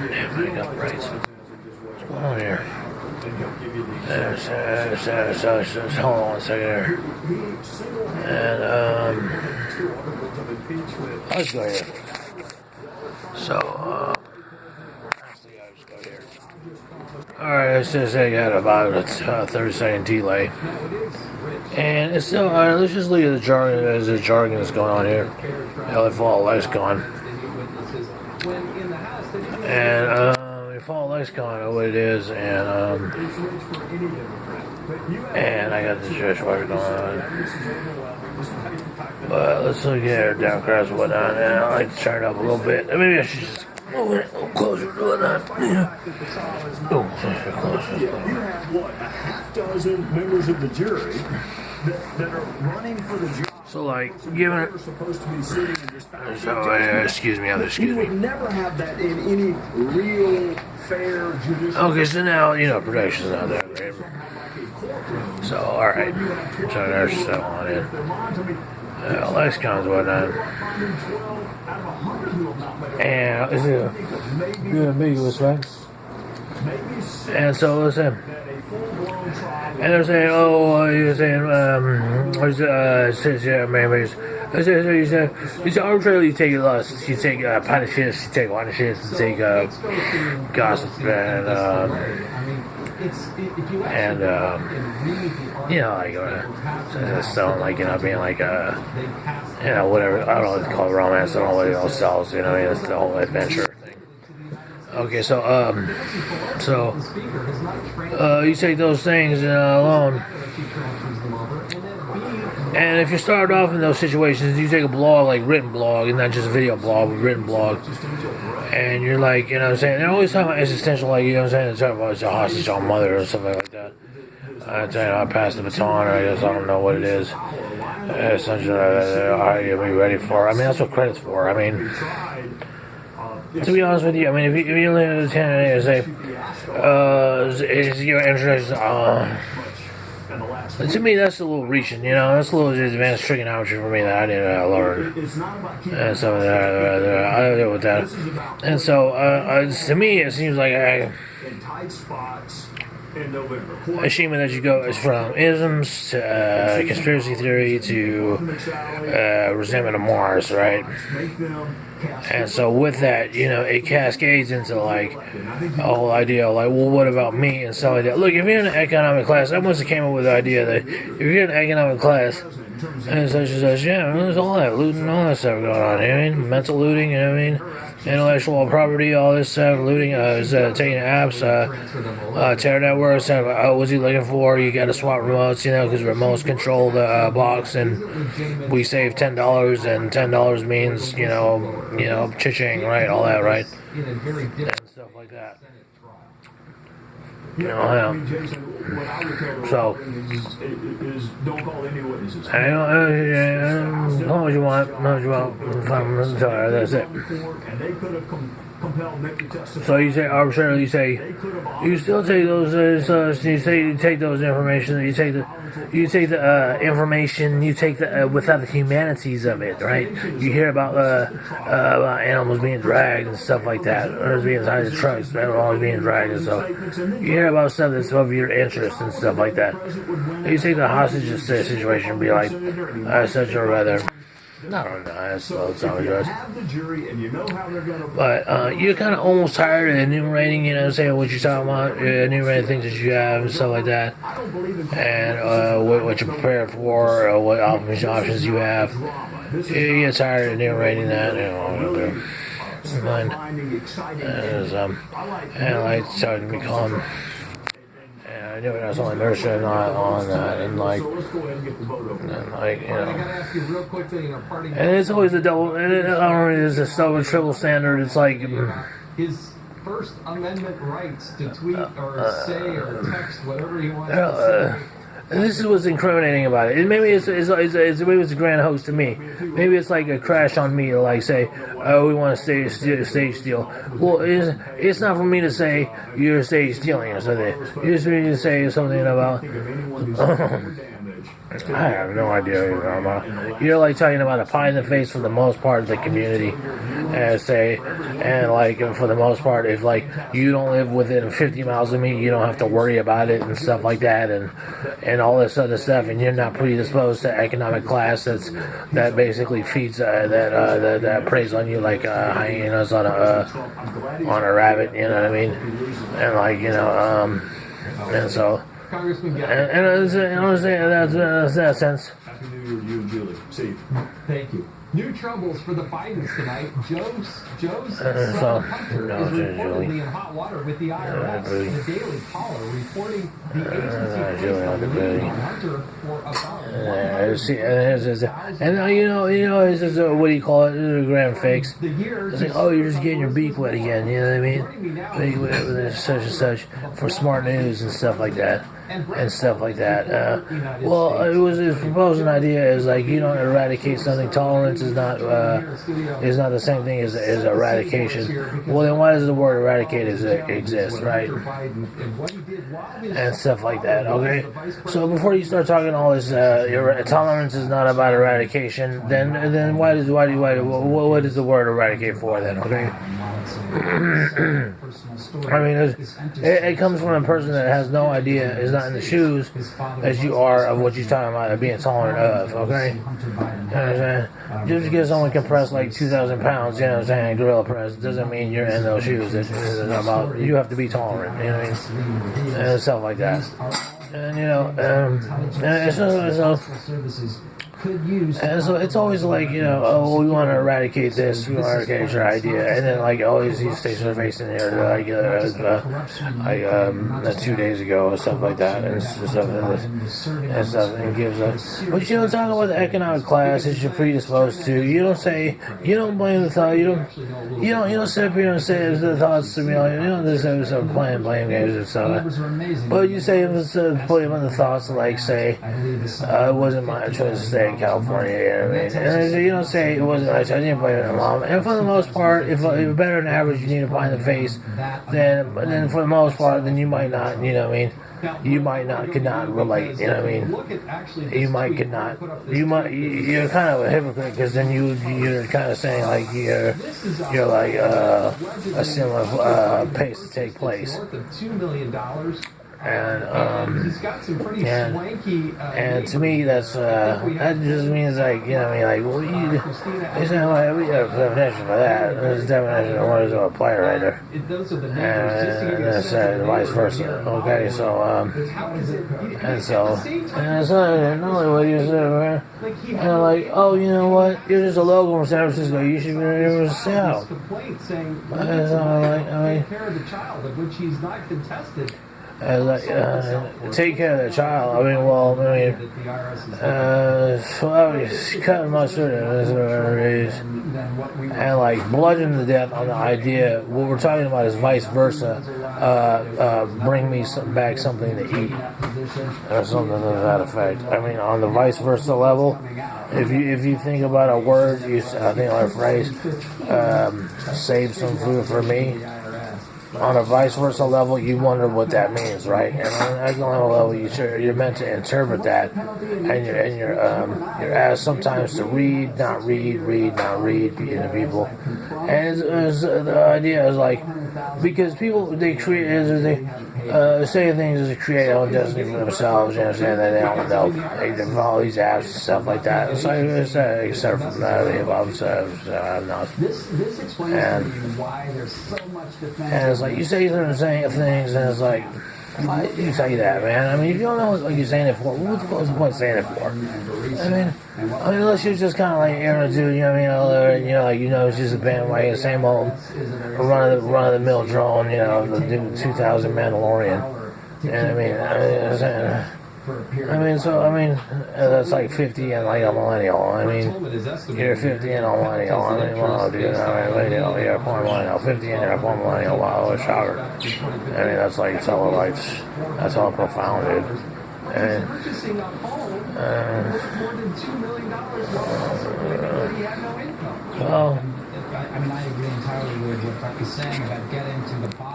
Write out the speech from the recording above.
Damn, I got brights. What's going on here? Hold on one second here. And, let's go here. So, actually, I'll just go here. Alright, let's just say I got about a 30-second delay. And it's still, let's just look at the jargon as the jargon is going on here. If all light's gone. And, if all light's gone, I know what it is, and I got the dishwasher going on. But let's look at Democrats and whatnot, and I like to turn it up a little bit. Maybe I should just move it a little closer to whatnot. Oh, closer. You have, what, a half dozen members of the jury that are running for the job. So, like, given it. Excuse me. You would never have that in any real, fair, judicial. Okay, so now, production's not that great. So, alright. So, there's that one in. Lexicons and whatnot. And, is it ambiguous, right? And so, listen. And they're saying, you're saying, you say arbitrarily you take lust, you take a pint of shits, you take one of shits, you take gossip, and like, selling, like, being like, whatever, I don't know what to call it, romance, I don't know what it all sells, it's the whole adventure thing. Okay, so you take those things alone, and if you start off in those situations, you take a blog, like written blog, and not just a video blog, but written blog, and you're like, what I'm saying, they're always talking about existential, like, what I'm saying, they're talking about it's a hostage on mother or something like that. I passed the baton, or I guess I don't know what it is. Essentially, are you ready for? I mean, that's what credit's for. I mean, to be honest with you, I mean, if you look at the 10 and say, is your introduction, to me, that's a little reaching, that's a little advanced trigonometry for me that I didn't learn. And so, I don't know with that. And so, to me, it seems like a shame that you go from isms to conspiracy theory to resentment of Mars, right? And so with that, it cascades into like a whole idea of like, well, what about me and stuff like that. Look, if you're in an economic class, I must have came up with the idea that if you're in an economic class and such and such, there's all that looting, all that stuff going on. Mental looting, intellectual property, all this stuff, looting, taking apps, terror networks, what's he looking for? You got to swap remotes, because remotes control the box, and we save $10, and $10 means, cha-ching, right, all that, right, and stuff like that. So, don't call any witnesses. How much you want? Sorry, that's it. So you say arbitrarily, you still take those, you take those information, you take the information, you take the, without the humanities of it, right? You hear about animals being dragged and stuff like that, or being tied to trucks, animals being dragged and stuff. You hear about stuff that's of your interest and stuff like that. You take the hostage situation and be like, such or rather. I don't know, that's always. But you're kind of almost tired of enumerating, saying what you're talking about, enumerating things that you have and stuff like that, and what you're prepared for, or what options you have. You get tired of enumerating that, and like starting to become. I knew it was only nurturing on that, and and it's always a double, and I don't know, it's a double, triple standard. It's like his First Amendment rights to tweet or say or text whatever he wants to say. And this is what's incriminating about it. Maybe it's maybe it's a grand hoax to me. Maybe it's like a crash on me to like say, oh, we want to stage steal. Well, it's not for me to say you're stage stealing or something. You just need to say something about. I have no idea what you're talking about. You're like talking about a pie in the face for the most part of the community, and say, and like for the most part, if like you don't live within 50 miles of me, you don't have to worry about it and stuff like that, and all this other stuff, and you're not predisposed to economic class that basically feeds that preys on you like hyenas on a rabbit, you know what I mean? And like and so. Congressman Gallagher. And I understand that's that sense. Happy New Year to you and Julie. Steve. Thank you. New troubles for the Bidens tonight. Joe's so, son Hunter no, is Julie. reportedly in hot water with the IRS. The Daily Caller reporting the agency Julie, placed a Julie. lien on Hunter for about it's just what do you call it? It's a grand fakes. the year. It's like, oh, you're just getting your beak wet again. You know what I mean? With such and such for smart news and stuff like that. And stuff like that. Well, it was his proposed idea is like you don't eradicate something. Tolerance is not the same thing as eradication. Well, then why does the word eradicate exist, right? And stuff like that. Okay. So before you start talking all this, tolerance is not about eradication. Then what is the word eradicate for then? Okay. I mean, it comes from a person that has no idea, is not in the shoes as you are of what you're talking about, being tolerant of, okay? You know what I'm saying? Just because someone can press like 2,000 pounds, you know what I'm saying, gorilla press, doesn't mean you're in those shoes. It's about, you have to be tolerant, you know what I mean? And stuff like that. And, and so it's always like, oh, we want to eradicate this, we want to eradicate your idea, and then like always he stays their face in there, like 2 days ago or stuff like that, and stuff, and gives a. But talking about the economic class that you're predisposed to, you don't blame the thought, you don't sit up here and say the thoughts to me, you don't just have playing blame games and stuff. But you say put him in the thoughts like say, it wasn't my choice to stay in California, you know what I mean? And you don't say it wasn't my choice, I didn't blame it on mom. And for the most part, if better than average you need to find the face, then for the most part, then you might not, you know what I mean? Could not relate, you know what I mean? You're kind of a hypocrite because then you're kind of saying like you're like a similar pace to take place. And to me that just means like well we have a definition for that. There's a definition of what is a player right there, and that's vice versa. Okay, so another way you say man, and like, oh, you know what, you're just a local from San Francisco, you should be in Seattle. Take care of the child. Cutting mustard and like bludgeon to death on the idea. What we're talking about is vice versa. Bring me back something to eat, or something to that effect. I mean, on the vice versa level, if you think about a word, I think like a phrase, save some food for me. On a vice versa level, you wonder what that means, right? And on an economic level, you're meant to interpret that, and you're asked sometimes to read, not read, people. And the idea is like, because people they say things to create their own destiny for themselves, you understand that they follow these apps and stuff like that. So except from that, the above This explains to you why there's so much defense. And it's like you say certain things, and it's like, why do you say that, man? I mean, if you don't know what you're saying it for, what's the point of saying it for? I mean, unless you're just kind of like dude, you know what I mean? It's just a bandwagon, same old run of the mill drone, the new 2000 Mandalorian. And that's like 50 and like a millennial. I mean, you're 50 and a millennial. I mean, well, dude, you're a poor millennial. 50 and you're a poor millennial. Wow, what a shocker. I mean, that's like that's all profound, dude. And, well, I agree entirely with what Buck is saying about getting to the bottom.